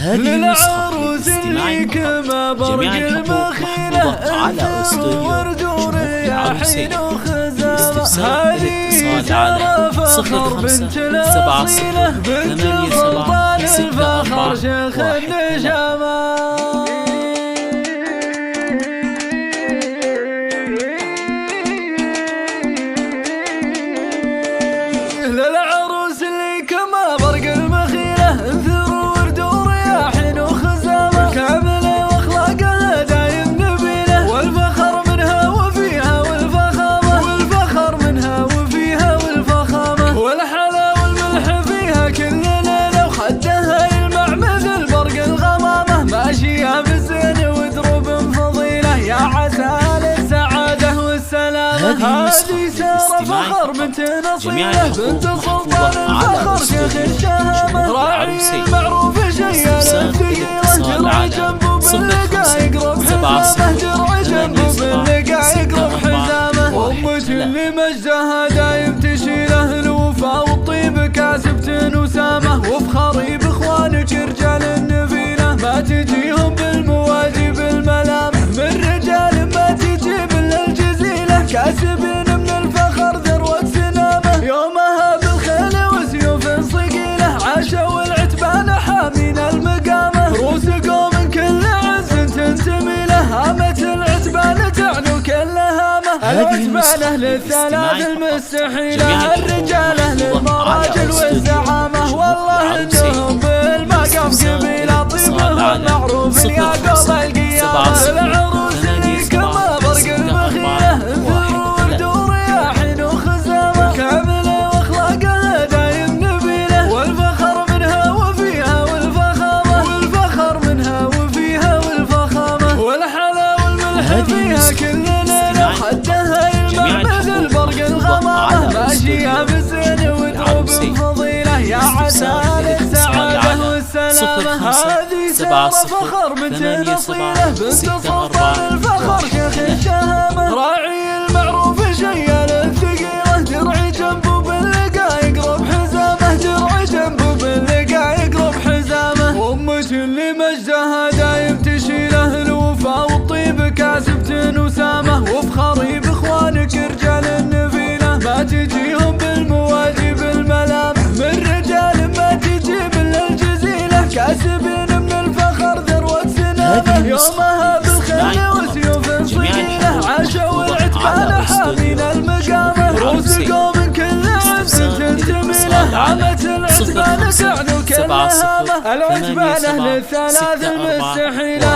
للعروس اللي كما برق المخيلة على استوديو رياحين وخزامة هذه شرف فخر بنت الأصيلة بنت سلطان الفخر شيخ النجامة للعروس اللي كما برق المخيلة انثر ورد ورياحين وخزامة كاملة واخلاقها دايم نبيلة والفخر منها وفيها والفخامة والفخر منها وفيها والفخامة والحلا والملح فيها كل ليلة وخدها يلمع مثل برق الغمامة ماشية بالزين ودروب فضيلة يا عسى للسعادة والسلامة هذه سارة فخر بنت نصيلة بنت سلطان الفخر شيخ الشهامة راعي المعروف شيالة ثقيلة جرع جنبه باللقا يقرب حزامه جرع جنبه باللقا يقرب حزامه أمك اللي مجدها دايم تشيله الوفا والطيب كاسبة وسامة وفخري باخوانك رجال النبيلة ما تجيهم بالمواجب الملامة من رجال ما تجيب الا الجزيلة كاسبين من الفخر ذروة سنامة يومها بالخيل وسيوف صقيلة عاشوا والعتبان حامين المقامة روس قوم كل عز تنتمي له هامة العتبان تعنو كل هامة العتبان اهل الثلاث المستحيلة الرجال اهل المراجل والزعامة والله انهم بالمقام قبيلة طيبهم معروف الياقوط القيامة العروس اللي كما برق المخيلة انثر ورد ورياحين وخزامة كاملة واخلاقها دايم نبيلة والفخر منها وفيها والفخامة والفخر منها وفيها والفخامة والحلا والملح فيها كل ليلة وخدها يلمع مثل برق الغمامة ماشية بالزين ودروب فضيلة يا عسى للسعادة والسلامة هذه سارة فخر بنت نصيلة بنت سلطان الفخر شيخ الشهامة راعي المعروف شيالة ثقيلة درعي جنبه باللقا يقرب حزامه درعي جنبه باللقا يقرب حزامه أمك اللي مجدها دايم تشيله الوفا والطيب كاسبة وسامة وفخري باخوانك رجال النبيلة ما تجيهم بالمواجب الملامة من رجال ما تجيب الا الجزيلة كاسبين من الفخر ذروة سنامة يومها بالخيل وسيوف صقيلة عاشوا والعتبان حامين المقامة روس قوم كل عز تنتمي له هامة العتبان تعنو كل هامة العتبان اهل الثلاث المستحيلة